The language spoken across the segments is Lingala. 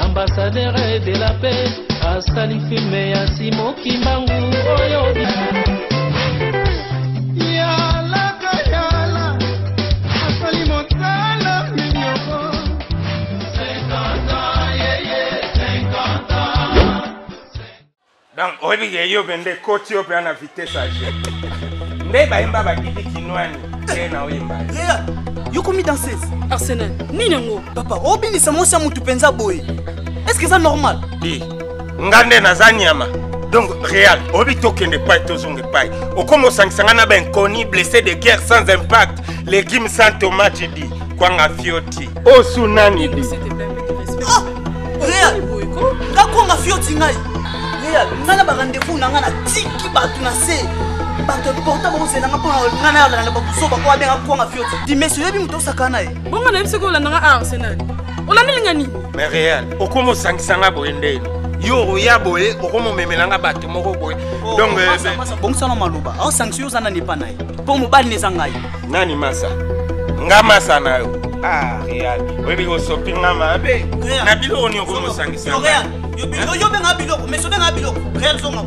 Ambassadeur de la paix, Asali Filme ya Simo Kimbangu oyo Yala kayala Asali Motala Minyoko 50 ans, yeye 50 ans. Donc, obi yo bende koti yo pe na vitesse à jet. Ndeba imba ba didi kinwani, tena oyimba. Léa, yo komi danseuse. Arsenal, ninango. Papa, obi ni samosa mutu penza boy. Est-ce que c'est normal? Di, ngande na zanyama. Donc, réel, obi tokende pas tozonge pas. Okomo sangsangana ben koni blessé de guerre sans impact. Légumes sans tomate dit. Kwanga fioti. Osunani di. Ah! Réal, nga kwanga fioti ngai. Réal, ngana ba rendez-vous na ngana tiki batu na se. Batu portable ko senanga pona ngana la na batu so ba kwa benga kwanga fioti. Di monsieur yebi muto sakana e. Bonga na mseko la nga Arsenal. Olanda lingani. Mais réel, okomo sangsanga boyende. Yo ya boye, okomo memelanga batu moko boye. Donc bon sana maluba. Au sanction sana ni pa nai. Po mobali ne sangai. Nani masa? Nga masa na yo. Ah, réel. Webi go sopinga mabe. Na bilo oni okomo sangisa. Réal, yo benga biloko, mais so benga biloko. Réal zonga.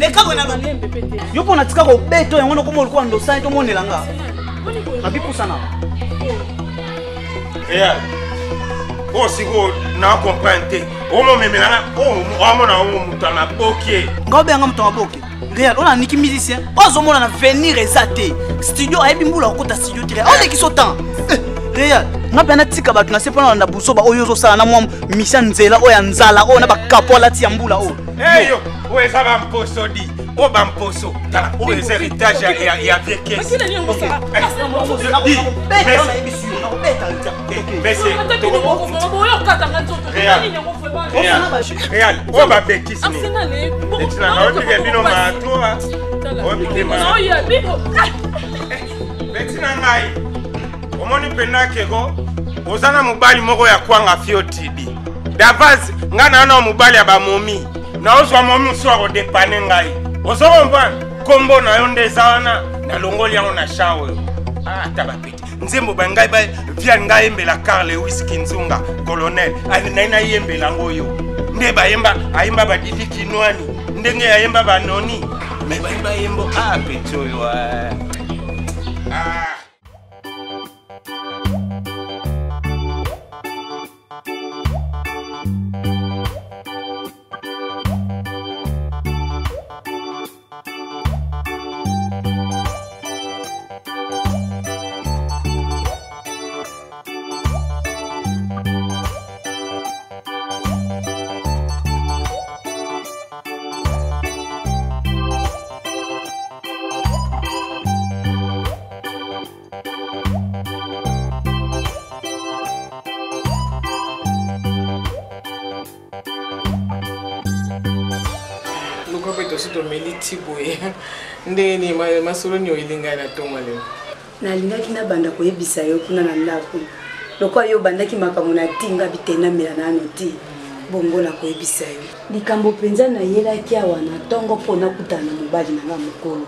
Leka ko na lo. Yo pona tika ko beto yango ko mo ko ndo sai to monela nga. Nabipusa na. Réal. Oh, si vous n'en comprenez pas, oh, mon méménage, oh, mon mutana boké. Gaube un mutana boké. Réal, on a un musicien. Oh, on a venir exaté. Studio a bien boula au studio tiré. Oh, les qui sont temps. Réal, on a bien un tika bat na sepa na buso ba oyozo sa na mo mission nzela o ya nzala o na ba kapola ti ambula o. Eh yo, o eza ba mposo di. O ba mposo. Tala, o eza héritage ya vieux caisse. Réal, on va bêtise. Omoni penakego ozana mobali moko ya kwanga fiotidi. Davaz ngana na mobali ya ba momi. Na ozwa momi so dépane ngai. Ozomba kombo na yonde zana na longoli yango na shawe. Ah tabapeti. Nzembo bangai ba via ngai embela Carle whisky nzunga colonel. Ani na yembela ngoyo. Ndeba yemba ayemba ba didi kinwani. Ndenge ayemba ba noni. Me ba yemba yembo pecho yo. Ah ndeni masoloni oyilinga na tonga leo nalingaki na banda koyebisa yo kuna na ndako lokwa yo bandaki makambo na tinga bitena mela nano ti bongo na koyebisa yo likambo penza na yelaki awa na tongo pona kutana mobali na nga mokolo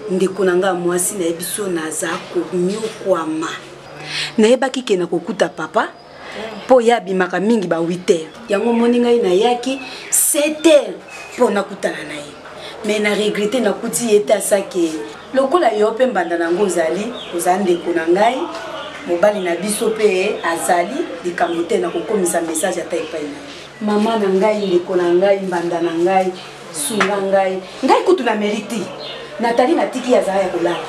ndeko na nga mwasi na yebiso na zako nyokwama nayebaki ke na kokuta papa po ya bimaka mingi ba 8h yango moni ngai na yaki 7h pona kutana na ye mais na regretter na kuti eta sake lokola yo pe mbanda nango zali ozandeko na ngai mobali na biso pe azali likambo te na kokomisa message ata epai na mama na ngai ndeko na ngai mbanda na ngai sunga ngai kutu na meriti Nathalie na tiki ya zaya kolala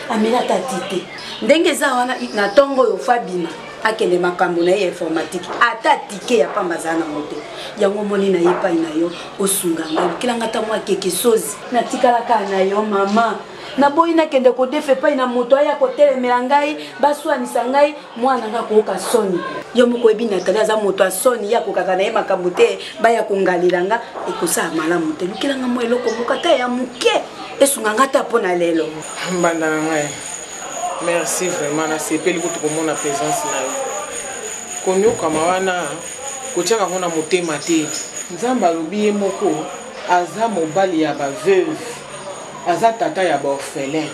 amela tatite ndenge za wana na tongo yo fabima akende makambo na ye informatique ata tike ya pamba za na moto yango moni na ye pa na yo osunga ngai kilanga ta mwa keke sozi na tikala ka na yo mama na boyi na kende ko defe pa na moto aya ko telemela ngai baswanisa ngai mwana nga ko ka soni yo moko ebi Nathalie za moto a soni ya ko kaka na ye makambo te ba ya kongalilanga ekosa malamu te kilanga mo eloko mokata ya muke esunga ngata pona lelo mbanda ngai merci vraiment na sepeli kutu komona présence na yo konyoka mawana kotiaka ngo na motema te nzambe alobi ye moko aza mobali ya baveuve aza tata ya baorphelin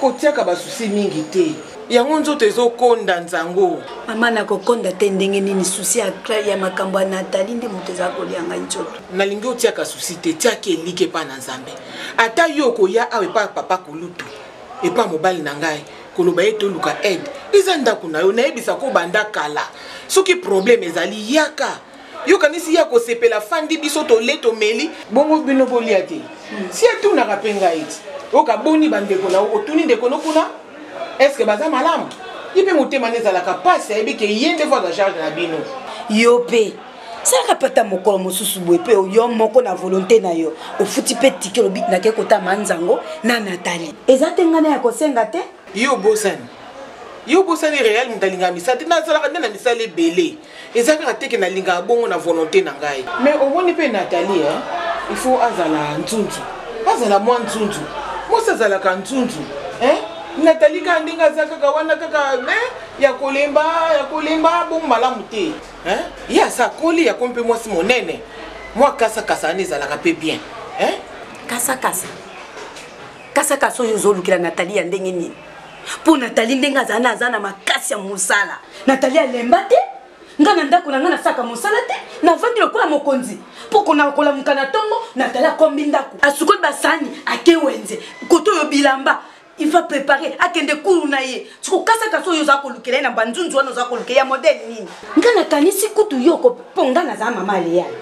kotiaka basusi mingi te yango nzoto ezokonda nzango mama na kokonda te ndenge nini susi ya makambo ya Nathalie nde moto eza kolianga nzoto nalingi otiaka susi te tiaka elike epa na nzambe ata yo koya awa epa papa kolutu epa mobali na ngai koloba ye toluka aide eza ndako na yo nayebisa ko banda kala soki problème ezali yaka yo kanisi ya kosepela fandi biso tole tomeli bongo bino bolia te si etunaka mpe ngai ti okaboni bandeko na yo otuni ndeko no kuna estce baza malamu ye mpe motema nezalaka pasi ayebi ke ye nde fois de charge na bino yo mpe salaka pata mokolo mosusu boye mpe yo moko na volonté na yo ofuti mpe tike lobi nake kotama nzango na Nathalie eza te ngana ya kosenga te yo bosani réel mutalinga misala te nazalaka nde na misala ebele eza kaka teke nalingaka bongo na volonté na ngai mais omoni mpe Nathalie il faut azala nzunzu azala mwa nzunzu mosi azalaka nzunzu Nathalie ka ndenge aza kaka wana kaka ya kolemba bongo malamu te ye aza koli ya kompe mwasi monene mwa kasakasa ane ezalaka mpe bien kasakasa oyo ozolukela Nathalie ya ndenge nini mpo Nathalie ndenge aza na makasi ya mosala Nathalie alemba te nga na ndako na nga nasaka mosala te navandi lokola mokonzi mpo kolamuka na ntongo Nathalie akombi ndako asukoli basani ake wenze koto oyo bilamba il va préparer akende kulu na ye siko kasakasa oyo oza kolukela ye na banzunzu wana oza kolukela ya modele nini nga nakanisi kutu yoko mpo nga naza mama aleyali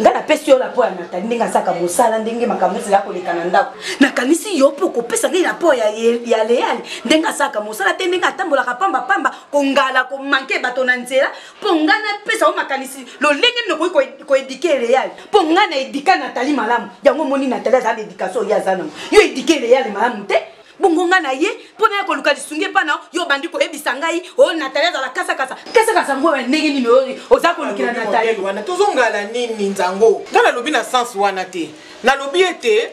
nga napesi yo lapo ya Nathalie ndenge asaka mosala ndenge makambo ezala koleka na ndako nakanisi yo mpo kopesa ngai lapo ya leyali ndenge asaka mosala te ndenge atambolaka pamba kongala komanke bato na nzela mpo nga napesa yo makanisi lolenge nokoki koedike leyali mpo nga na edika Nathalie malamu yango moni Nathalie azala edikation oyo aza nango yo edike leyali malamu te bongo nga na ye mpo na ye koluka lisungi epa na yo bandi koyebisa ngai oyo Nathalie azala kasakasa ngo ndenge nini oza kolukela Nathalie wana tozongala nini nzango nga nalobi na sens wana te nalobi ete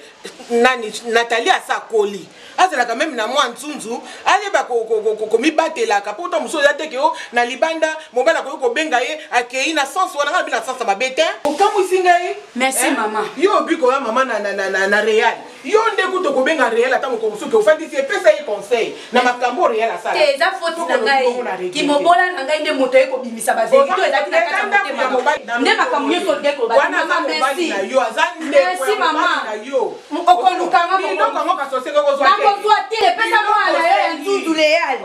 Nathalie asakoli azalaka meme na mwa nzunzu ayeba komibatelaka mpo to mosusu oza teke yo na libanda mobali akoki kobenga ye akei na sens wana nga nalobi na sens ya mabe te okamwisi ngai merci mama yo obi koya mama na real yo nde kuto kobenga real ata moko mosusu ofandisi epesa ye conseil na makambo real asala te eza foti na ngai kimobola na ngai nde moto ye kobimisa baverité ezalaki na kati ya motema nde makambo nyonso nde wana mobali na yo aza merci mama okolukanga nakozwa te epesa mwana yo ya nzuzu leyali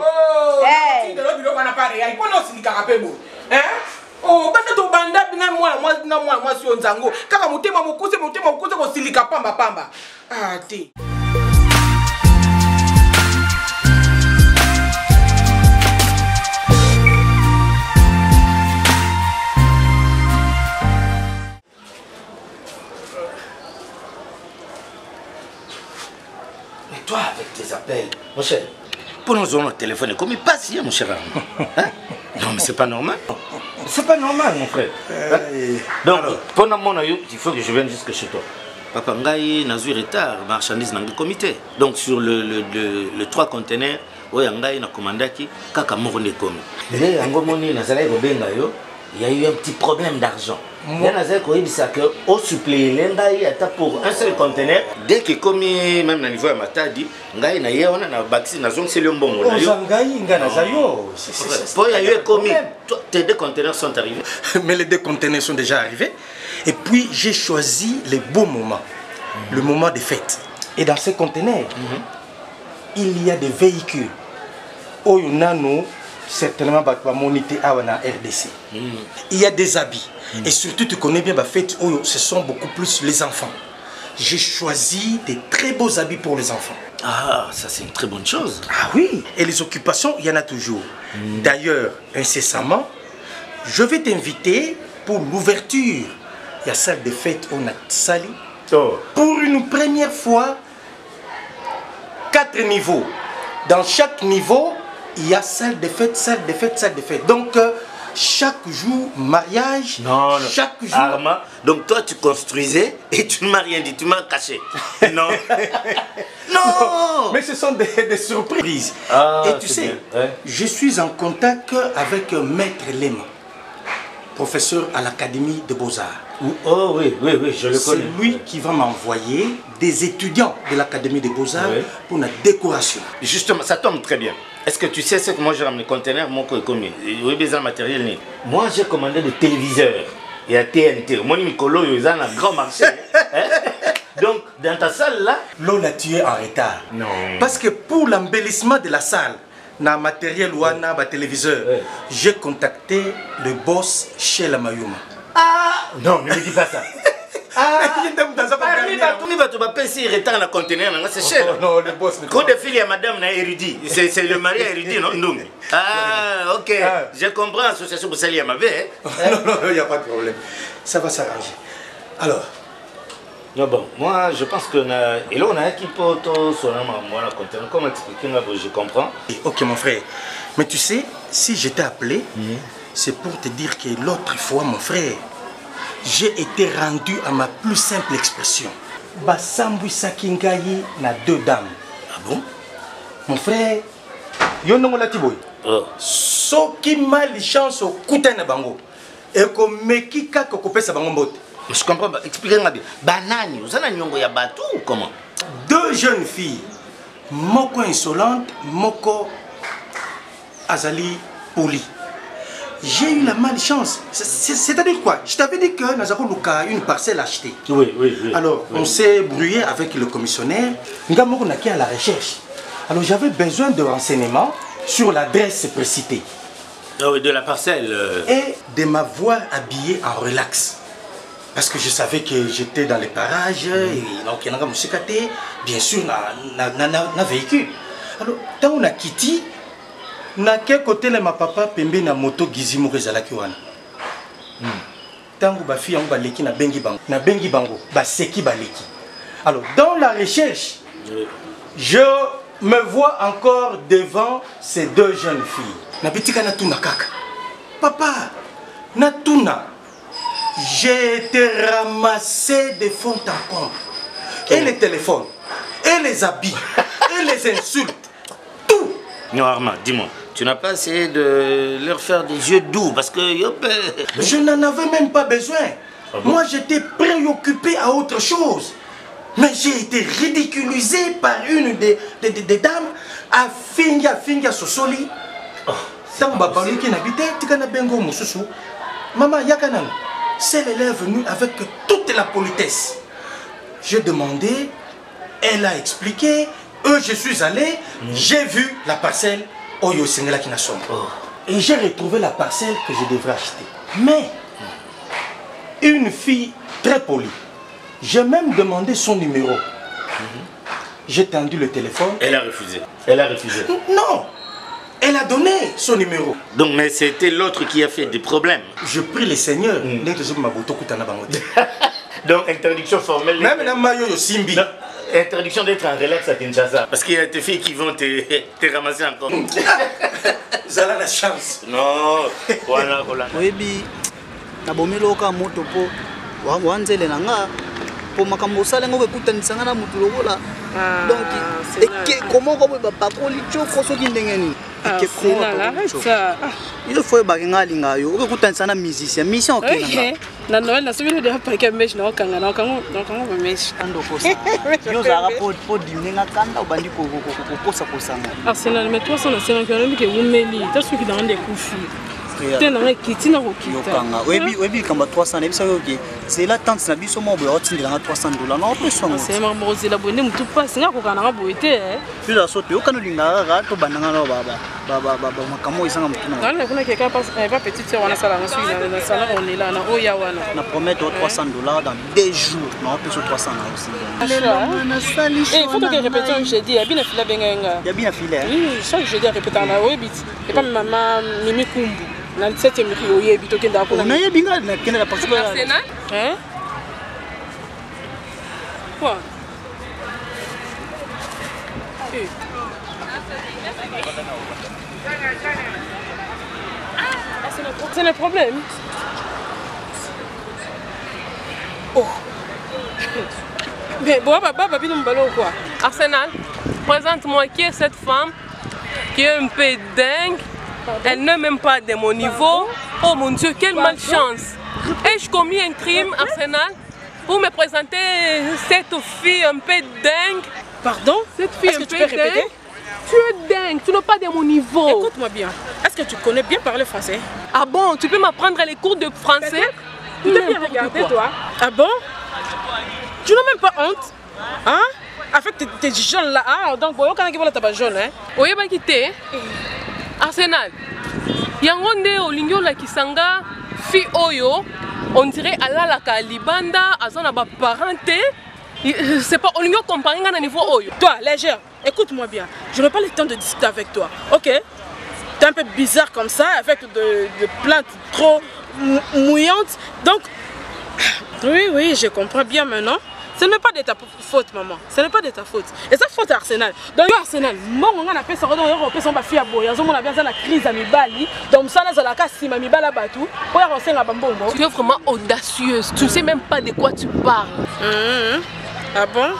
biloko wana pa real mpona osilikaka mpe bo banda tobanda bina mwana mwasi yo nzango kaka motema mokuse kosilika pamba te Mais toi, avec tes appels, mon cher, pour nous avoir notre téléphone, comme il passe hier, mon cher ami. Non, mais c'est pas normal. C'est pas normal, mon frère. Donc, pendant mon aïe, il faut que je vienne jusque chez toi. Papa Ngaï, n'a eu retard, marchandise dans le comité. Donc, sur le 3 conteneurs, Ngaï n'a commandé qui, Kaka Morone comme. Il y a eu un petit problème d'argent. Il y a un supplément pour un seul conteneur. Dès que comme même au niveau de Matadi, il y a un c'est le bon. Tes deux conteneurs sont arrivés. Mais les deux conteneurs sont déjà arrivés. Et puis j'ai choisi les beaux moments. Le moment des fêtes. Et dans ces conteneurs, il y a des véhicules. Oh, certainement monité à la RDC. Il y a des habits. Et surtout, tu connais bien, ce sont beaucoup plus les enfants. j'ai choisi des très beaux habits pour les enfants. Ah, ça c'est une très bonne chose. Ah oui, et les occupations, il y en a toujours. D'ailleurs, incessamment, je vais t'inviter pour l'ouverture. Il y a salle de fête au Natsali. Pour une première fois, 4 niveaux. Dans chaque niveau, il y a salle de fête, salle de fête, salle de fête. Donc, chaque jour, mariage. Non, chaque jour. Arma, donc toi tu construisais et tu ne m'as rien dit, tu m'as caché. Non. Non. Mais ce sont des surprises. Ah, et tu sais, je suis en contact avec Maître Lema, professeur à l'Académie des Beaux-Arts. Oh oui, je le connais. C'est lui qui va m'envoyer des étudiants de l'Académie des Beaux-Arts pour la décoration. Justement, ça tombe très bien. Est-ce que tu sais ce que moi j'ai ramené conteneur, mon combien? Oui, besoin de matériel. Moi j'ai commandé des téléviseurs. Il y a TNT. Moi, Nicolo, il y a un grand marché. Donc, dans ta salle là. Lola, tu es en retard. Non. Parce que pour l'embellissement de la salle, dans le matériel ou dans le téléviseur, j'ai contacté le boss chez la Mayuma. Ah non, ne me dis pas ça. C'est cher. Non, le boss. Quand de fille à madame n'a érudit, c'est le mari érudit, non? Ah, ok. Je comprends l'association pour salir à ma vie. Non, il n'y a pas de problème. Ça va s'arranger. Alors. Non, bon, moi je pense que et là on a un qui peut comment expliquer, je comprends. Ok mon frère, mais tu sais, si je t'ai appelé, c'est pour te dire que l'autre fois mon frère, j'ai été rendu à ma plus simple expression. Basambui Sakingayi na 2 dames. Ah bon? Mon frère, yono la tiboy. Soki mal chance au kutana bango. Et comme mekika kokopesa bango mbote. Je comprends pas. Expliquez-moi bien. Banani, vous avez un ya bateau ou comment? 2 jeunes filles, moko insolente, moko azali poli. J'ai eu la malchance. C'est-à-dire quoi? Je t'avais dit que nous avons une parcelle achetée. Oui. Alors, on s'est brouillé avec le commissionnaire. Nous avons à la recherche. Alors, j'avais besoin de renseignements sur l'adresse précitée. Ah oui, de la parcelle. Et de m'avoir habillé en relax. Parce que je savais que j'étais dans les parages, et donc il y a un bien sûr, un véhicule. Alors, quand on a quitté, na quel côté ma papa pembe na moto gizimo rezalaki wana. Tango ba fille on ba leki na bengi bango, ba seki ba leki. Alors, dans la recherche, je me vois encore devant ces 2 jeunes filles. Na bitika na tuna kaka. Papa, na tuna. J'ai été ramassé de fond en comble. Et les téléphones, et les habits, et les insultes. Tout. Non, Arma, dis-moi, tu n'as pas essayé de leur faire des yeux doux parce que... Je n'en avais même pas besoin. Ah bon? Moi, j'étais préoccupé à autre chose. Mais j'ai été ridiculisé par une des dames à Finga Sosoli. Maman, Yakanan. Elle est venue avec toute la politesse. J'ai demandé, elle a expliqué, je suis allé, j'ai vu la parcelle Oyo Sengela Kinasom. Et j'ai retrouvé la parcelle que je devrais acheter. Mais, une fille très polie, j'ai même demandé son numéro. J'ai tendu le téléphone. Elle a refusé. Non! Elle a donné son numéro. Donc, mais c'était l'autre qui a fait des problèmes. Je prie le Seigneur. Donc, interdiction formelle. Même dans Mayo Simbi. Interdiction d'être en relax à Kinshasa. Parce qu'il y a des filles qui vont te ramasser encore. Vous avez la chance. Non. Voilà. Oui, nabomeloka moto po wanzele nanga po makambo sala ngo bekutanisa ngana mutu lokola. Donc, comment on va pas coller choko soki ndengeni. Il faut que tu aies un musicien. Mission ok. Na Noël na subira de hapa ke mesh na okanga na okanga mesh. Ando kosa. Yo zara po dîner na kanda ubandi ko kosa. Arsenal mais toi ça na sema que on que umeli. Tu suis dans des coups. te na ngai kiti na kokita yokanga oyebi kamba 300 ebisa yoke c'est la tante na biso mo boye otindelanga $300 na opeswa ngo c'est marmo ozela bonde mutu pasi nga kokana nga boye te pila sote okano linga kaka to bandanga na baba makamo isanga mutu na ngana kuna keka pas pas petite sœur wana sala nga sui na sala on est là na oya wana na promettre $300 dans 2 jours na opeswa 300 na aussi il faut que répéter jeudi ya bina fila benga ya bina fila oui chaque jeudi répéter na oyebi et pas maman Mimi Kumbu na 7e rue oyebi to kenda ko na yebi nga na kenda la participer Arsenal hein quoi c'est le problème. Oh. Mais bon, papa, quoi? Arsenal, présente-moi qui est cette femme qui est un peu dingue. Elle n'est même pas de mon niveau. Oh mon Dieu, quelle malchance. Ai-je commis un crime, Arsenal, pour me présenter cette fille un peu dingue? Pardon? Cette fille un peu dingue? Tu es dingue, tu n'es pas de mon niveau. Écoute-moi bien. Est-ce que tu connais bien parler français? Ah bon, tu peux m'apprendre les cours de français? Tu t'es bien regardé, toi? Ah bon? Tu n'as même pas honte? Hein? Avec tes jeunes là, ah, donc, bon, quand tu vas là, jaune, hein? Oui, bah, quitter. Arsenal. Yangonde Olingyo la Kisanga, fi Oyo, on dirait Alala Kalibanda, Azana ba parenté. C'est pas Olingyo comparé à niveau Oyo. Toi, légère, écoute-moi bien. Je n'ai pas le temps de discuter avec toi, ok? T'es un peu bizarre comme ça, avec de plaintes trop mouillantes. Donc, oui, je comprends bien maintenant. Ce n'est pas de ta faute, maman. Ce n'est pas de ta faute. Et ça faute à Arsenal. Donc, Arsenal, moi, on a appelé ça, on a ma fille à Boya. On a bien la crise à Mibali. Donc, ça, là, la casse, si ma Mibala Batou. Tu es vraiment audacieuse. Tu ne sais même pas de quoi tu parles. Ah bon?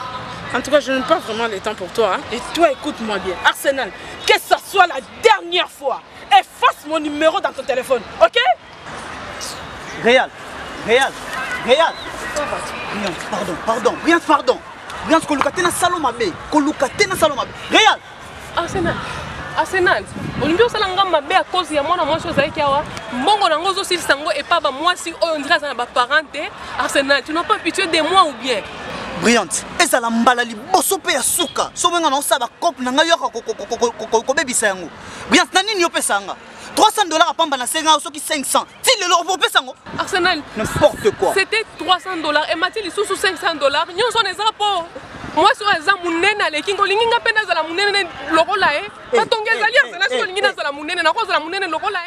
En tout cas, je n'ai pas vraiment le temps pour toi. Hein. Et toi, écoute-moi bien. Arsenal, que ce soit la dernière fois, efface mon numéro dans ton téléphone, ok? Réal. Brian, pardon. Brian, kolukate na salon mabe. Réal. Arsenal. Olimbi osalanga mabe à cause ya mwana mwasi ozalaki awa. Mbongo nango ozosilisa yango epa ba mwasi oyo on dirait ça na ba parenté. Arsenal, tu n'as pas pitié de moi ou bien? Brian, ezala mbala liboso pe ya suka. So benga na osaba couple na ngai yoka ko bebisa yango. Brian, na nini yopesa nga? $300 à pamba na senga soki 500. Ti le lobo pesa ngo. Arsenal, n'importe quoi. C'était $300 et Mathilde sous $500. Nyonso neza po. Moi sur eza munene aleki ngolingi ngapenda za la munene lokola Batongeza lia za la ngolingi na za la munene na ko za la munene lokola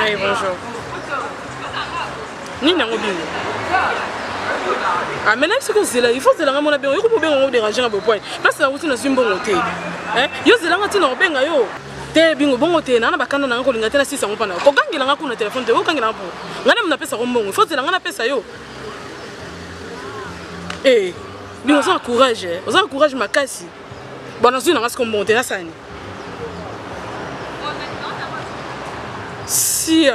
Oui, bonjour. Nina ngobingo. Ah, mais là, c'est que c'est là. Il faut que c'est là. Mon abéro, il faut bien déranger un peu point. Là, c'est la routine de Simbo Moté. Hein? Yo, c'est là, tu n'as pas bien yo. T'es bingo bon moté. Nana bakanda na ngoko lingate na 600 pana. Ko gangi la ngako na téléphone te. Ko gangi na po. Ngana mna pesa rombongo. Il faut c'est là ngana pesa yo. Eh, bingo ça courage. Oza courage makasi. Bana zuna ngasi ko monter na sani. Si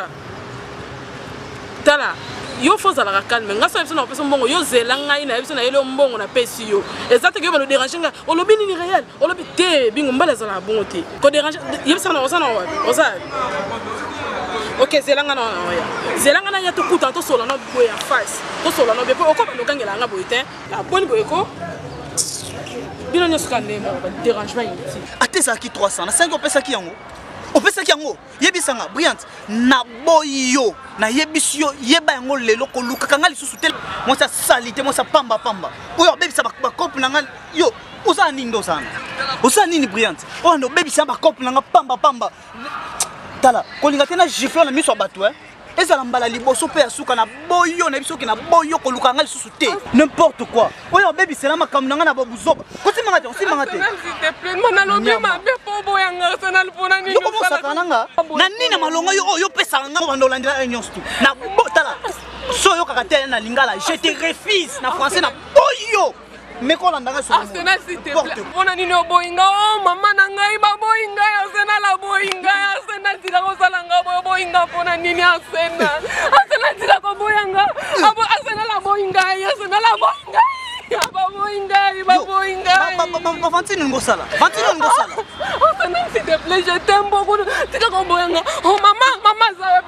tala yo faut ala calme ngasa biso na pesa mbongo yo zelanga ina biso na yelo mbongo na pesi yo exacte que ba no déranger nga olobi ni réel olobi te bingo mbala za la bongo te ko déranger yebisa na osana wa osa OK zelanga na ya zelanga na ya to kuta to sola na boya face to sola no be ko ko no kangela nga boyete la bonne boyeko bino nyoso kande mo ba dérangement ici atesa ki 300 na 5 pesa ki yango opesa ki yango yebisanga Briant na boyo na yebisio yeba yango lelo ko luka kanga lisusu tel mo sa salite mo sa pamba oyo bebisa ba couple nanga yo usa nindo sana usa nini Briant o ndo bebisa ba couple nanga pamba tala ko linga tena gifle na miso bato ezala mbala liboso pe asuka na boyo na biso ki na boyo ko luka kanga lisusu te n'importe quoi oyo bebisa na makambo nanga na babuzoba ko simanga te s'il te plaît mona lobi ma be po boya nga Arsenal pona nini yo ko sakananga na nini malonga yo pesa nga bando landira nyonso tu na botala so yo kaka te na lingala je te refuse na français na boyo Mais quand on a Arsenal, s'il te plaît. On a dit boinga, oh maman nangai ba boinga, Arsenal la boinga, Arsenal tira ko salanga boinga pona nini Arsenal. Arsenal tira ko boinga, Arsenal la boinga, Arsenal la boinga. Vantine Ngosala. Vantine Ngosala. Arsenal, s'il te plaît, je t'aime beaucoup. Tira ko boinga. Oh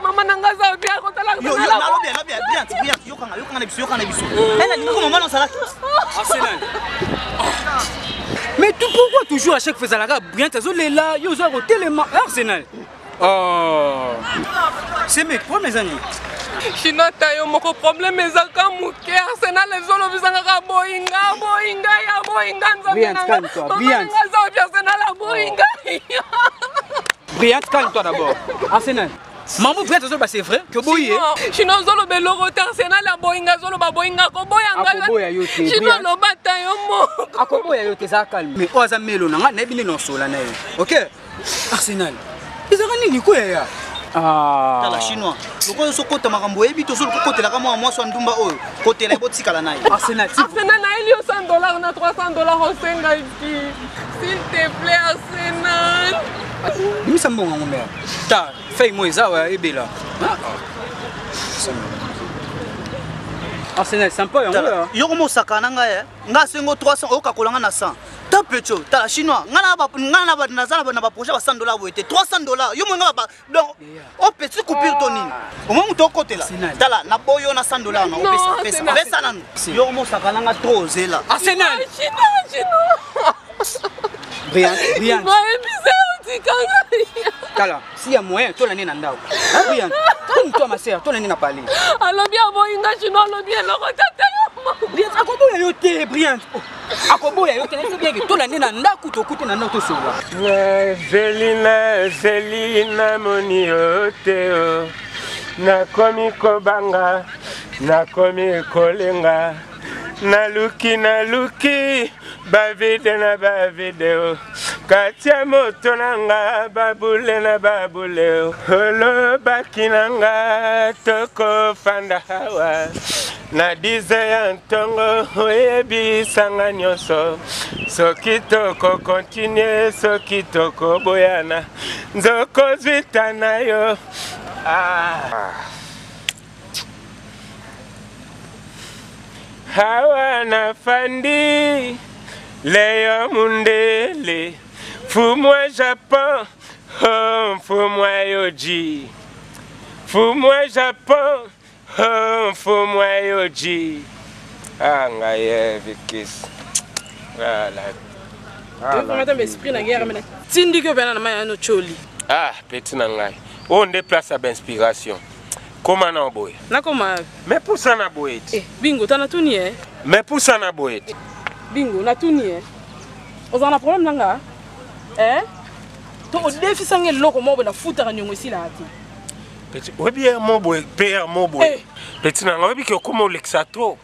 maman nanga za bien ko tala. Yo bien. Yo kana biso. Elle a dit comment maman ça là. Arsenal. Mais tout pourquoi toujours à chaque fois ça la Brian Tazolé là, yo za ko tellement Arsenal. Oh. C'est mes premiers années. Chino tayo moko problème ezaka muke Arsenal ezolo bisanga boinga Brian, calme-toi. Brian, calme-toi d'abord. Arsenal. Maman Brian Tazolé c'est vrai que boyé. Chino zolo beloro Arsenal la boinga zolo ba boinga ko boyanga. Akoboya yote. Chino lo batayo moko. Akoboya yote za calme. Mais oza melo nanga na bine no sola na yo. OK? Arsenal. Ezaka nini ko ya? Ah. Tala chinois. Loko so kota makambo ebi to so côté la kama moi so ndumba oyo. Côté la botika la nayi. Arsenal na eli $100 na $300 au senga ici. S'il te plaît Arsenal. Dimisa mbonga ngombe. Ta, fei moi za wa ebela. Arsenal sympa yango. Yo komo sakana nga nga sengo 300 okakolanga na 100. Ta pecho, ta chinois, ngana ba nazala ba na ba projet ba $100 boete, $300. Yo mwenga ba donc au petit coupure toni. Au moment to côté là. Tala na boyo na $100 na opesa. Pesa nanu. Yo mo sakana nga trop zela. Arsenal. Brian. Tala, si ya moyen to la nena ndao. Brian, toi ma sœur, to la nena parler. Alors bien boinga chino lo bien lo tata. Brian, akoboya yote Brian. Akoboya yote c'est bien que to la nena ndaku to kuti na noto sola. Zelina moni yote na komi kobanga na komi kolenga na luki bavide na bavide katia moto nanga babule na babule holo bakinanga toko fanda hawa na dize ya ntongo oyebi sanga nyonso soki toko continue soki toko boyana nzoko zwita na yo hawa na fandi leyo mundele fous-moi Japon oh fous-moi Yoji fous-moi Japon oh fous-moi Yoji ngaye vikis Madame esprit na guerre mena tindi ko bana na maya no choli petit na ngai on déplace à inspiration comment na boy na comment mais pour ça na boy bingo tana tuni mais pour ça na boy bingo na tuni ozana problème nanga to o défi sangé loko mo na futa nyongo ici là ati petit obi mo boy père mo boy petit na obi ke komo lexato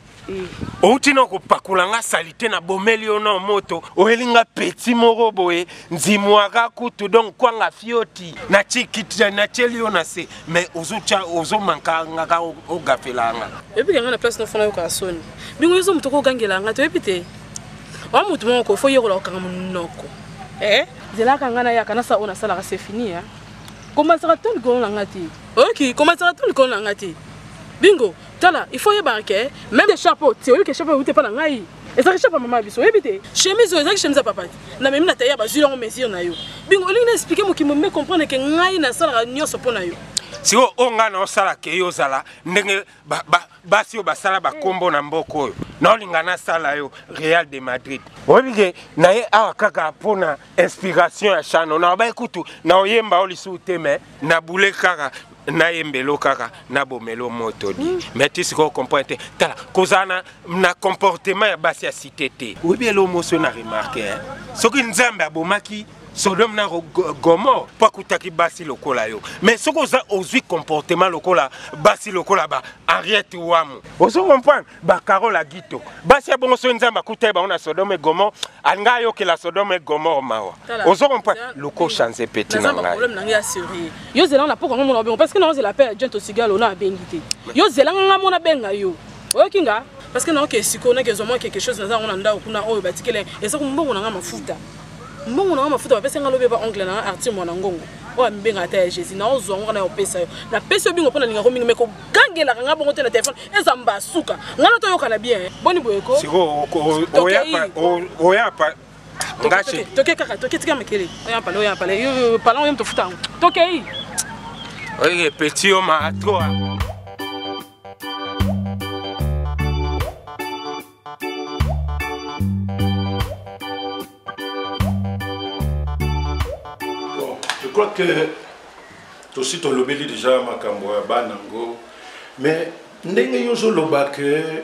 outina ko pakulanga salite na bomeli ono moto oelinga petit moko boye nzimwaka kutu donc kwanga fioti na chikiti na chelio na se mais ozo manka ngaka o gafelanga epi ngana na place no fona ko asoni bingo yezo mutoko gangela ngata epite wa mutu moko fo yeko la kanga munoko zela kanga ya kana sa ona sala c'est fini comment ça retourne ko ngati OK comment ça retourne ko ngati bingo tala il faut y barquer même des chapeaux tu vois que chapeau ou t'es pas dans ngai et ça chapeau maman biso ebité chemise ou ça chemise papa na même na taille ba zulu on mesure na yo bingo linga expliquer mo ki me comprendre que ngai na sala nyoso pona yo si o ngana osala ke yo zala ndenge basi o basala ba kombo na mboko oyo na lingana sala yo Real de Madrid obige na ye akaka pona inspiration ya chano na ba ekutu na oyemba olisu teme na boule kaka na yembelo kaka na bomelo moto di mais tu sais comprendre tala kozana na comportement ya basi ya cité te obi elo moso na remarquer soki nzambe abomaki Sodome na Gomorrhe pas kutaki basi lokola yo mais soko za ozwi comportement lokola basi lokola ba Henriette Wamu ozo comprendre ba Carola Gito basi ya bongo so nzamba kutai ba ona Sodome et Gomorrhe anga yo ke la Sodome et Gomorrhe mawa ozo comprendre loko changer petit na ngai problème na ngai assuré yo zela na poko ngomona bien parce que na ozela pe agent osigal ona bengité yo zela nga mona benga yo okinga parce que non que siko na kezo moi quelque chose naza on nda kuna oyo batikele esa kumbongo na mafuta mbongo na mafuta bapesa ngalobe ba ongle na arti mwana ngongo o mbenga ata ya Jésus na ozwa na opesa yo na pesa bingo pona linga kominga meko gangela nga bongo te na téléphone eza mbasuka ngana to yoka na bien boni boyeko siko oya pa ngashi toke kaka toke tika mekele oya pale yo parlons yem to futa toke yi oye petit o ma toi Je crois que aussi ton lobeli déjà makambo banango mais ndenge yozo loba que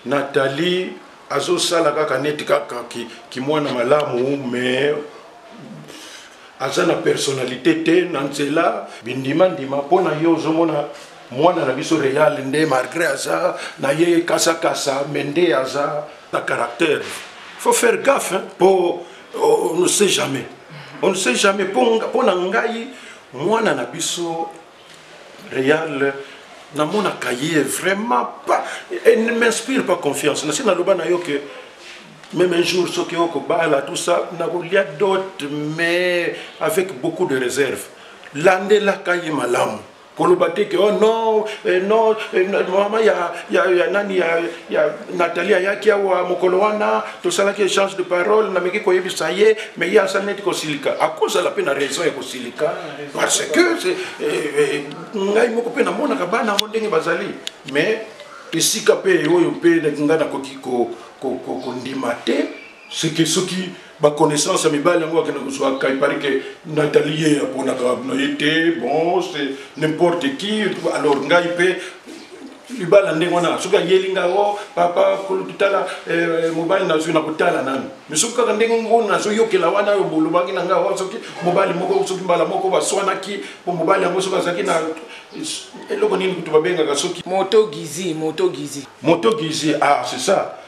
Nathalie azo sala kaka neti kaka ki mwana malamu mais azana personnalité te nanzela bindima ndima pona yozo mona mwana na biso real nde malgré aza na ye kasa mende aza na caractère. Faut faire gaffe hein, pour on ne sait jamais. On ne sait jamais. Pour Nangaï, moi, na biso réel, na mon cahier vraiment pas. Elle ne m'inspire pas confiance. Na sina loba na yo que même un jour, ce qui est bala, tout ça, il y a d'autres, mais avec beaucoup de réserve. L'année la cahier malam. Kolobate que oh non, non, maman, il y a Nathalie Ayakia ou Mokoloana, tout ça là qui change de parole, n'a pas quoi ça y est, mais il y a ça net Kosilika. À cause de la peine raison et Kosilika, parce que c'est ngai moko pe na mona kabana mondenge bazali, mais ici kapé oyo pe ngana kokiko ko ndimate, c'est que ce qui ba connaissance à mes balles moi que nous soit il paraît que Nathalie pour na été bon c'est n'importe qui alors ngai pe libala ndengona suka yelinga o papa kulutala mobile na zuna kutala nani misuka ndengo ngona zo yokela wana yo bulubangi na ngawa soki mobile moko soki mbala moko baswana ki po mobile yango soka zaki na eloko nini kutubabenga ka soki moto gizi ah c'est ça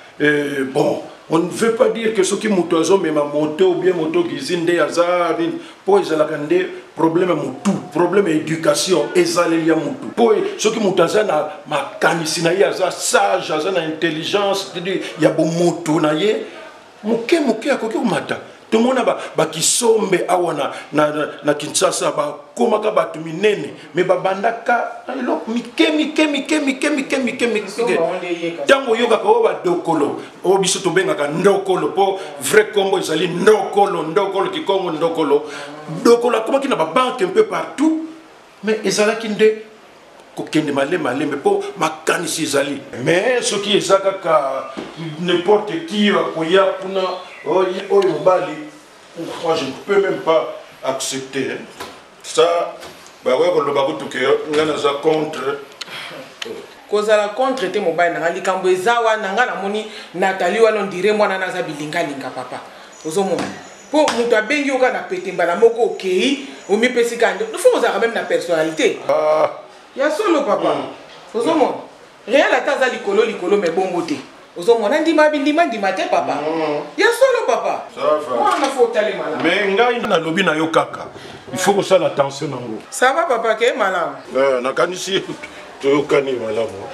bon on ne veut pas dire que ce qui motozo mais ma moto ou bien moto gizinde azar pour ezalakande problème mutu problème éducation ezalelia mutu pour ce qui motoza na makanisi na yaza sage aza na intelligence c'est-à-dire ya bo moto na ye muke akoki kumata tout le monde ba kisombe awana na Kinshasa ba komaka batu minene mais ba bandaka elok mike tango yoka ko ba dokolo o biso to benga ka ndokolo po vrai combo ezali ndokolo ki kongo ndokolo comme qui na ba banque un peu partout mais ezala kinde ko kende malé mais po makanisi ezali mais ce qui ezaka ka n'importe qui ko ya puna moi je ne peux même pas accepter hein. Ça bah ouais le bago tout que ngana za contre kozala contre te mobile na likambo ezawa nanga na moni Nathalie wana ndire mwana naza bilinga papa ozomona po mutu abengi oka na petemba na moko okei omi pesika ndo faut ozala même na personnalité ya solo papa ozomona réel ataza likolo mais bongo te ozomona ndima te papa ya solo papa ça va on a faut taler malade mais ngai na lobi na yo kaka il faut que ça l'attention nango ça va papa ke malam na kanisi to kani malam non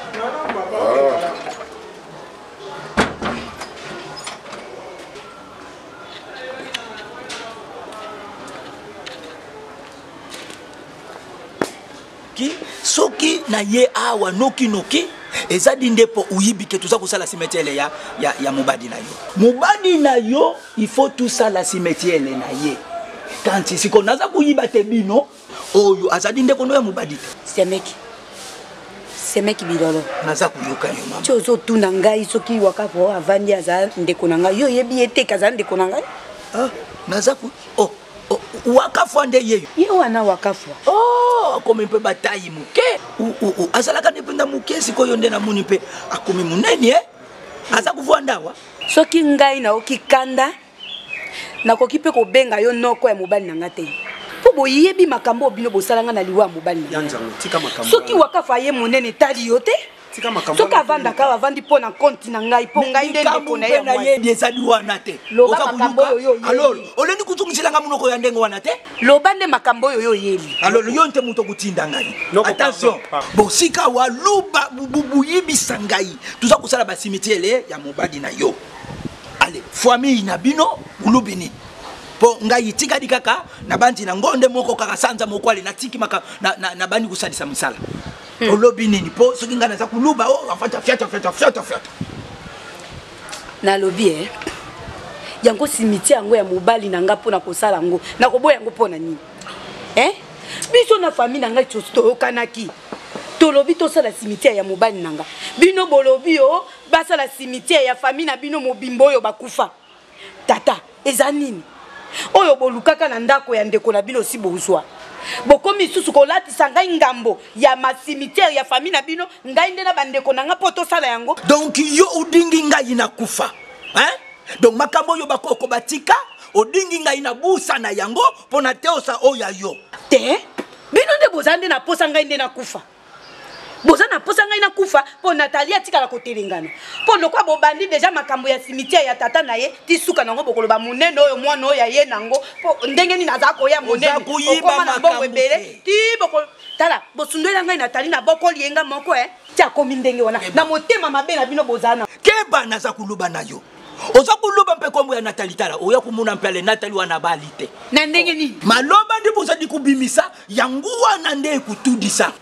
papa ki soki na ye awa noki eza dinde po uyibike tuza kusala cimetière ya mobadi na yo il faut tout ça la cimetière na ye quand si ko naza kuyiba te bino oyo azadi nde kono ya mobadi semeki bilolo naza kuyoka yo mama chozo tuna ngai soki wakafo avandi aza ndeko na ngai yo yebi ete kaza ndeko na ngai naza ku wakafwa nde ye wana wakafwa akomi mpe batayi muke azalaka nde mpenda muke sikoyo nde namoni mpe akomi munene aza kuvwa ndawa soki ngai naoki kanda nakoki mpe kobenga yo noko ya mobali na nga te mpo boyebi makambo obino bosalanga na liwa ya mobali na nga soki wakafwa ye monene tali yo te soki avandaka avandi mpo na konti na ngai mpo ngai nde ndeko na ye nayebi ezali wana te loba makambo oyo olendi kutungiselanga munoko ya ndenge wana te loba nde makambo oyo oyebi alors yo nte moto kotinda ngai attention bosika waluba buyibisa ngai tuza kosala basimitiele ya mobali na yo ale famille na bino ulubini po ngai tikadi kaka na bandi na ngonde moko kaka sanza moko ale natiki maka na bandi kusalisa misala olobi nini po soki ngai naza kuluba afata fiata na lobi yango simiti yango ya mobali na nga pona kosala yango na koboya yango pona nini biso na famille na ngai toyokanaki tolobi tosala simiti ya mobali na nga bino bolobi basala simiti ya famille na bino mobimbo oyo bakufa tata eza nini oyo bolukaka na ndako ya ndeko na bino si bozwa bokomi susu kolatisa ngai ngambo ya masimitiere ya famille na bino ngai nde na bandeko na nga po tosala yango donc yo udingi ngai na kufa donc makambo yo bakoko batika odingi ngai na busa na yango pona teosa oya yo te bino nde boza nde na posa ngai nde na kufa boza na posa ngai na kufa po Nathalie atikala kotelengana po lokwa bobandi deja makambo ya cimetière ya tata na ye tisuka nango bokoloba munene oyo mwana oyo ya ye nango po ndenge ni naza koya munene okoma na bongo ebele ti boko tala bosundoela ngai Nathalie na boko lienga moko tia komi ndenge wana na motema mabe na bino bozana keba naza kuluba na yo oza kuluba mpe kombo ya Nathalie tala oya kumuna mpele Nathalie wana balite na ndenge ni maloba ndi boza dikubimisa yangu wana nde kutudisa.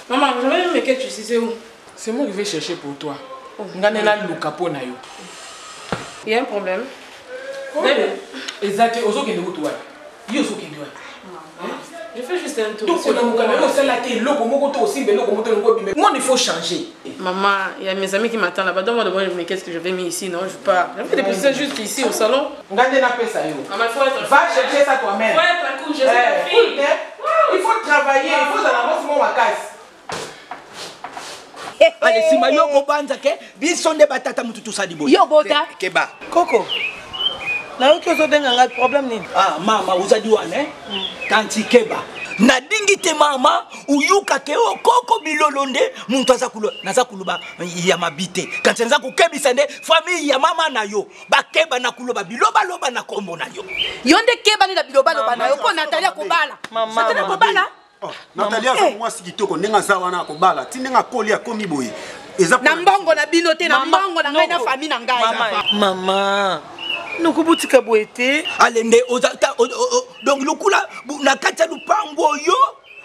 Maman, je vais me que tu sais où? C'est moi qui vais chercher pour toi. Nganela luka pona yo. Il y a un problème. Exact. Ozo kende ko toi. Yo zo kende wa. Je fais juste un tour. Tout le monde c'est là que loko moko to aussi mais loko moto ngo bimé. Moi il faut changer. Maman, il y a mes amis qui m'attendent là-bas. Donne-moi de voir mais qu'est-ce que je vais mettre ici non, je pars. Je vais déposer juste ici au salon. Ngandela pesa yo. Maman, faut être va chercher ça toi-même. Faut être à coup, je sais. Il faut travailler, il faut dans la bosse mon casse. Allez, si mayo ko banza ke bisonde batata mututu sadibo. Yo bota. Keba. Koko. Na uko zo denga ngai problem nini? Ah mama uzadi wane? Tanti keba. Na dingi te mama uyuka ke okoko bilolonde muntu azakulo nazakuluba ya mabite. Kanti nza kukebisa nde famille ya mama na yo. Bakeba na kuloba biloba loba na kombo na yo. Yonde keba ni na biloba loba na yo ko Nathalie kobala. Nathalie kobala. Nathalie aza mwasi kitoko ndenga za wana kobala ti ndenga koli akomi boye eza na mbongo na bino te na mbongo na ngai na famille na ngai mama nokubutika boete alende ozata donc lukula na kati ya lupango yo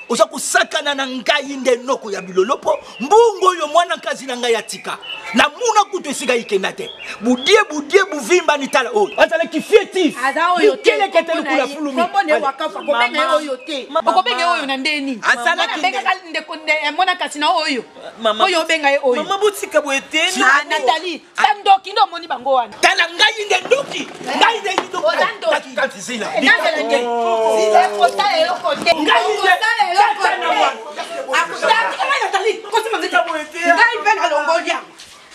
oza kusakana na ngai nde noko ya bilolopo mbungo yo mwana kazi na ngai atika na muna kutu esika ikenda te budie buvimba ni tala oyo azala kifietif aza oyo kele kete lukula fulumi mbone wakafa ko benga oyo te ko benga oyo na ndeni azala benga nde konde mwana kasi na oyo oyo benga oyo mama butika boete na Nathalie sandoki ndo moni bango wana tala ngai nde ndoki ngai nde ndoki sandoki kanti zila nangela nde zila ko tala yo ko te ngai nde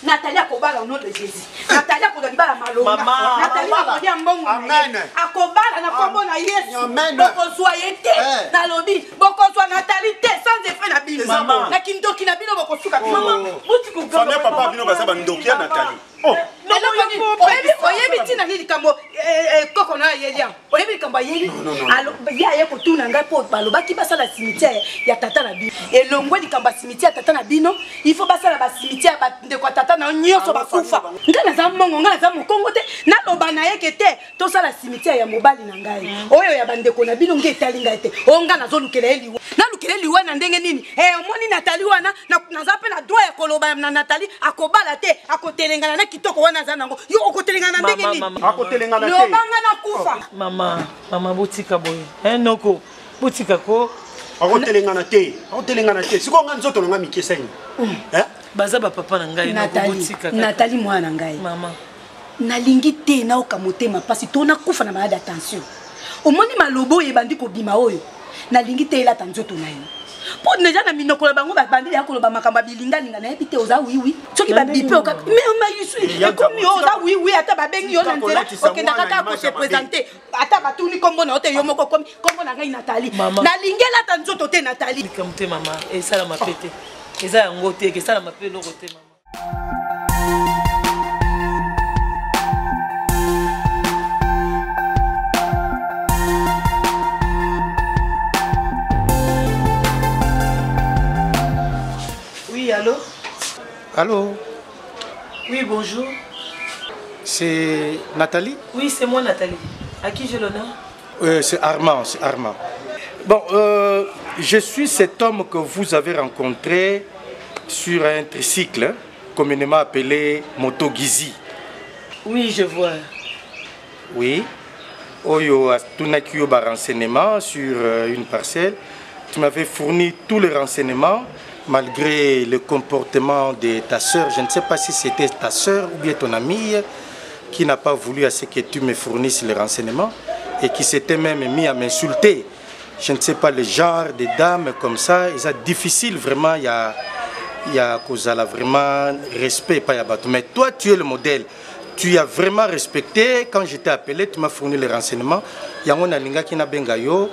Nathalie akobala au nom de Jésus. Nathalie akolibala malonga. Nathalie akodia mbongo. Amen. Akobala na kombo na Yesu. Amen. Bokozwa yete. Na lobi bokozwa Nathalie te sans effet na bino. Na kindoki na bino bokosuka. Maman, buti ko gamba. Papa bino basaba ndoki ya Nathalie. Oh. Oyebi tina nini kambo koko na yelia. Oyebi kambo yeli. Alo ya ye ko tuna ngai po balobaki basala cimetière ya tata na bino. Elongwe likamba cimetière tata na bino. Il faut basala ba cimetière ba ndeko tata na nyonso bakufa. Ngana za mongo ngana za mokongo te. Na loba na yeke te. To sala cimetière ya mobali na ngai. Oyo ya bandeko na bino nge tali ngai te. Onga na zo lukela eliwa. Na lukela eliwa na ndenge nini? Omoni Nathalie wana na za pe na droit ya koloba na Nathalie akobala te akotelengana na kitoko wana za nango. Yo okotelengana ndenge nini? Akotelengana te. Yo banga na kufa. Mama butika boye. Noko butika ko akotelengana te. Siko nga nzoto nga mikesa ni. Baza ba papa na ngai na butika. Nathalie mwana ngai. Mama. Nalingi te na okamotema pasi tona kufa na malade attention. Omoni malobo yebandi ko bima oyo. Nalingi te la tanzoto na yo. po déjà na minoko la bango ba bandeli ya koloba makamba bilinga linga na ebite oza oui soki ba bipe oka mais ma yusu e komi oza oui ata ba bengi yo na nzela okenda kaka ko se présenter ata batuni kombo na ote yo moko komi kombo na ngai Nathalie na lingela ta nzoto te Nathalie kamte mama e sala mapete eza yango te ke sala mapete loko te mama. Allô? Allô? Oui, bonjour. C'est Nathalie? Oui, c'est moi Nathalie. À qui j'ai l'honneur? C'est Armand, c'est Armand. Bon, je suis cet homme que vous avez rencontré sur un tricycle, communément appelé Moto Gizi. Oui, je vois. Oui. Oyo a tout renseignement sur une parcelle. Tu m'avais fourni tous les renseignements. Malgré le comportement de ta sœur, je ne sais pas si c'était ta sœur ou bien ton amie qui n'a pas voulu à ce que tu me fournisses les renseignements et qui s'était même mis à m'insulter. Je ne sais pas le genre de dames comme ça. C'est difficile vraiment, il y a vraiment respect, pas y mais toi tu es le modèle. Tu as vraiment respecté. Quand je t'ai appelé, tu m'as fourni les renseignements. Il y a un alinga qui n'a bengayo.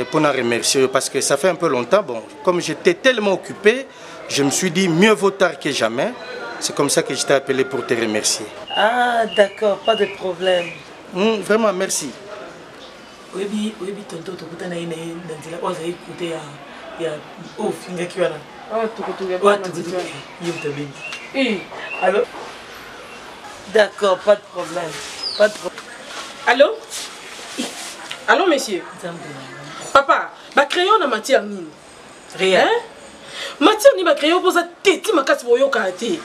Pour nous remercier parce que ça fait un peu longtemps. Bon, comme j'étais tellement occupé, je me suis dit mieux vaut tard que jamais. C'est comme ça que je t'ai appelé pour te remercier. Ah, d'accord, pas de problème. Vraiment, merci. Oui, tonton, allô? D'accord, pas de problème. Pas de problème. Allô? Allô, monsieur? Papa, ma crayon na matière nini? Rien. Matière ni ma crayon pour ça teti ma casse pour yo kate.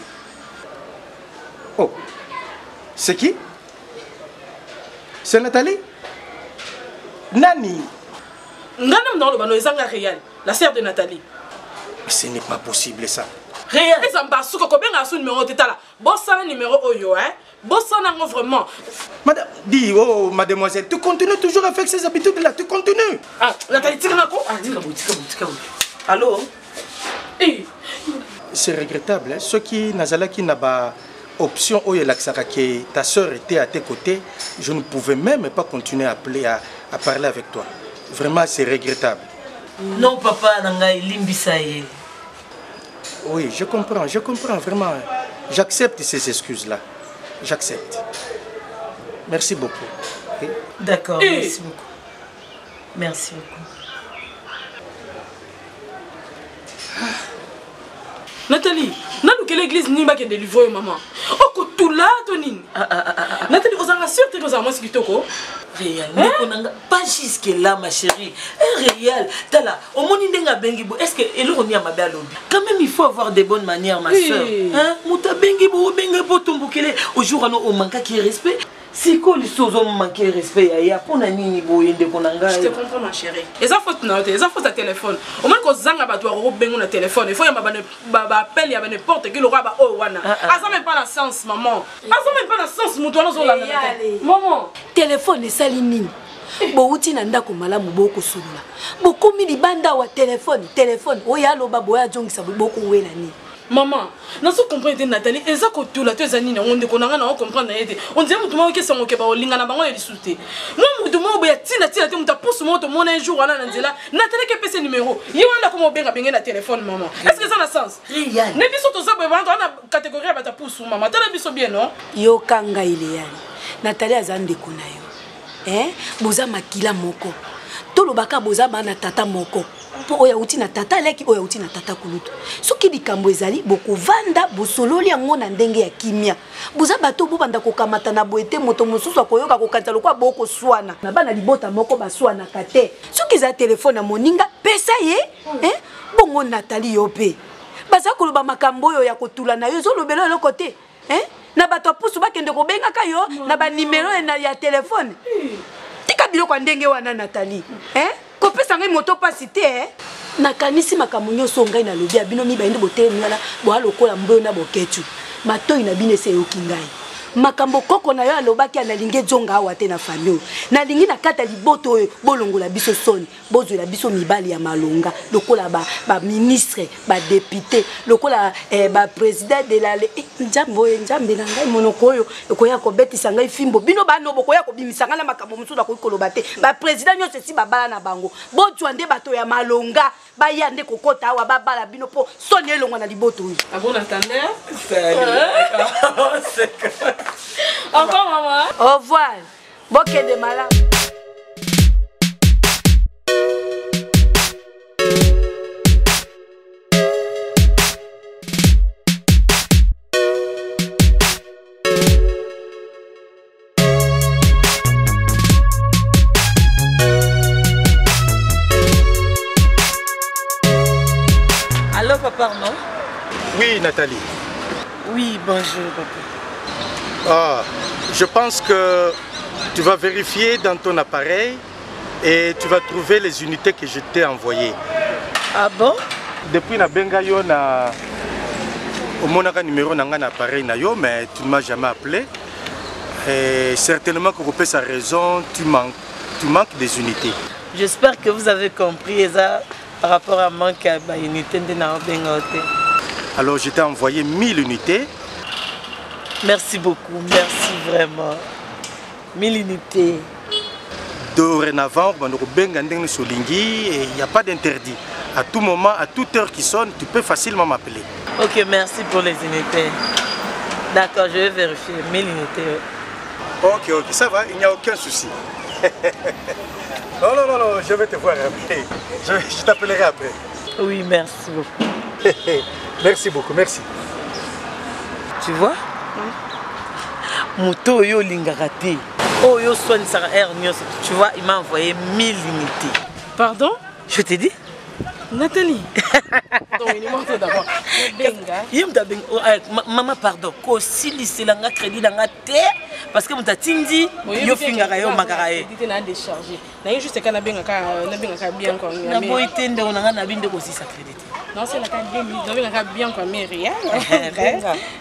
Oh. C'est qui? C'est Nathalie? Nani? Ngana mna lo bano ezanga réel, la sœur de Nathalie. Ce n'est pas possible ça. Réel. Et ça m'a souko ko benga sou numéro teta Bon ça numéro oyo Bon ça non vraiment. Madame, dis oh mademoiselle, tu continues toujours avec ces habitudes là, tu continues. Ah, Nathalie Tikanako. Allô? C'est regrettable, ce qui Nazalaki n'a pas option où il que ta soeur était à tes côtés, je ne pouvais même pas continuer à parler avec toi. Vraiment, c'est regrettable. Non, papa, nanga limbisaye. Oui, je comprends vraiment. J'accepte ces excuses-là. J'accepte. Merci beaucoup. Okay? D'accord, merci beaucoup. Merci beaucoup. Nathalie, quelle église n'y va que de livrer maman. Oh, tout là, Tonine. Nathalie, vous en assurez que vous avez ce kitoko? Réel, pas jusque là, ma chérie. Réel, là, au monde n'enga bengibo. Est-ce que elle on y a ma belle lobby? Quand même, il faut avoir des bonnes manières, ma soeur. Hein? Mouta bengibo, bengibo, tombokele. Au jour on manque qui respect. Si quoi les choses ont manqué respect, il y a pas nani boyende konanga. Je te comprends, ma chérie. Les enfants n'ont pas, les enfants à téléphone. Au moins qu'on zanga ba doit rebengo na téléphone. Il faut y a ba appel, il y a n'importe qui le roi ba oh wana. Ah ça même pas la sens, maman. Ah ça même pas la sens, mutuano zo la. Maman, téléphone ça limine. Bo uti na ndako malamu boko sulula. Bo komi libanda wa téléphone. Oya lo ba boya jongisa boko wena ni. Maman, n'a pas compris Nathalie. Ezako tout la tu anine on de konanga na comprendre na yete. On dirait mutu mo ke songo ke ba olinga na bango ya lisuté. Moi mutu mo boya tina te muta pousse mo to mon un jour ala na nzela. Nathalie ke pese numéro. Yo wana ko mo benga benga na téléphone maman. Est-ce que ça a sens? Rien. Ne biso to za boya na catégorie ba ta pousse maman. Tala biso bien non? Yo kanga ile yani. Nathalie azande kona yo. Boza makila moko. Tolo baka boza bana tata moko. Po oya uti na tata leki oya uti na tata kulutu. Soki likambo ezali boko vanda bosololi yango na ndenge ya kimia. Boza bato bo banda kokamata na boete moto mosusu akoyoka kokanta lokwa boko swana. Na bana libota moko baswana kate. Soki za telefone na moninga pesa ye bongo Nathalie yope. Baza koloba makambo oyo ya kotula na yo zolobelo lo côté. Na bato pusu bakende ko benga kayo na ba numéro ya telefone. Tika biloko ndenge wana Nathalie. Kopesa ngai moto pasi te nakanisi makambo nyonso ngai na lobi abino mi bainde bote miala bo alokola mboyo na boketu matoi na bine se yoki ngai makambo koko na yo alobaki analingi zonga awa te na famille nalingi na kata liboto oyo bolongola biso soni bozwela biso mibali ya malonga lokola ba ministre ba député lokola ba président de la njambe na ngai monoko oyo ekoya kobetisa ngai fimbo bino bano bokoya kobimisa ngana makambo musu na koloba te ba président nyonso esi babala na bango bozwa nde bato ya malonga baya nde kokota awa babala bino po soni elongo na liboto oyo. Ah bon, attendez. Au revoir, maman. Au revoir. Bokeh de malade. Allô, papa, non? Oui, Nathalie. Oui, bonjour, papa. Ah, je pense que tu vas vérifier dans ton appareil et tu vas trouver les unités que je t'ai envoyées. Ah bon? Depuis na benga yo na omonaka numéro na nga na appareil na yo, mais tu ne m'as jamais appelé. Et certainement que pour sa raison, tu manques des unités. J'espère que vous avez compris ça par rapport à manque à unité de na benga hotel. Alors je t'ai envoyé 1000 unités. Merci beaucoup, merci vraiment. 1000 unités. Dorénavant, il n'y a pas d'interdit. À tout moment, à toute heure qui sonne, tu peux facilement m'appeler. Ok, merci pour les unités. D'accord, je vais vérifier. 1000 unités. Ok, ça va, il n'y a aucun souci. Non, je vais te voir après. Je t'appellerai après. Oui, merci beaucoup. Merci beaucoup, merci. Tu vois? Moto yo lingarate. Oh yo soigne sa hernie. Tu vois, il m'a envoyé 1000 unités. Pardon? Je t'ai dit? Nathalie. Maman, pardon. Si c'est la crédit dans la terre, parce que mon tatindi, yo fingara yo magarae. Na décharger. Na juste kana benga bien quoi. Na boitende on a binde aussi sa crédit. Non, c'est la carte bien quoi mais rien.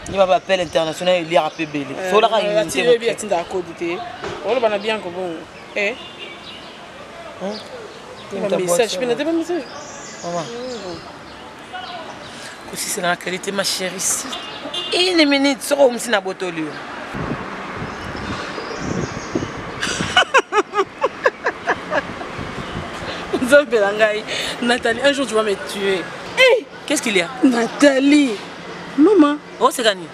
Il va appeler international il y a PB. Faut la réunir. Tu bien tinda code té. On va bien ko bon. Eh. Message, je peux message. Maman. Aussi c'est la qualité ma chérie ici. Une minute sur on s'ina botolio. Nathalie, un jour tu vas me tuer. Hey, qu'est-ce qu'il y a? Nathalie. Maman. Oh, c'est gagné.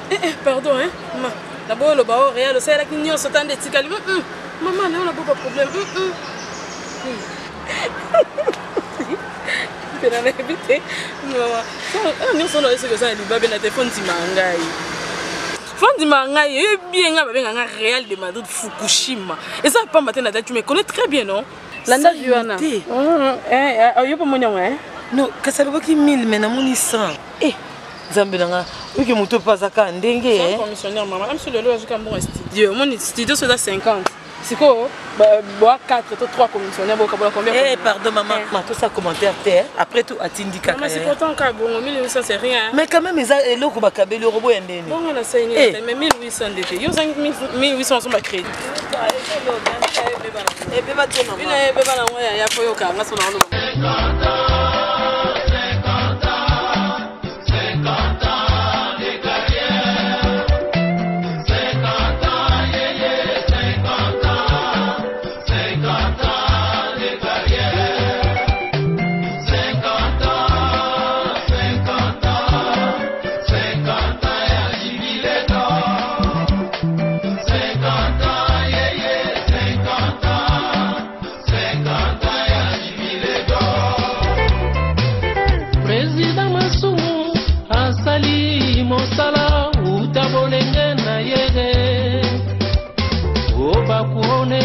Pardon, hein. Maman. D'abord, le bao réel, c'est là qu'il n'y a pas de ticali. Maman, là, on a beaucoup de problèmes. Je vais répéter. Maman. Nous sommes là, c'est que ça, il va bien à téléphone, tu m'as Fondi Mangaï, bien un réel de Madrid Fukushima. Et ça, pas matin, tu me connais très bien, non? Landa Joana. Non, que ça veut dire 1000 mais na moni 100. Eh, Zambelanga, oui que moto pas à ka ndenge eh. Commissionnaire maman, même sur le loge comme bon studio. Mon studio c'est à 50. C'est quoi? Bah 4 3 commissionnaires combien? Eh pardon maman, tout ça commentaire terre. Après tout atindi kaka. Mais c'est pourtant ka bon 1800 c'est rien. Mais quand même ça eloko ba kabeli robo endeni. Bon on a saigné mais 1800 d'été. Yo 1800 sont pas crédit. Eh beba tu maman. Ina beba na moya ya foyo ka ngaso na ndo. Mosala utabolenge na yere oba kuone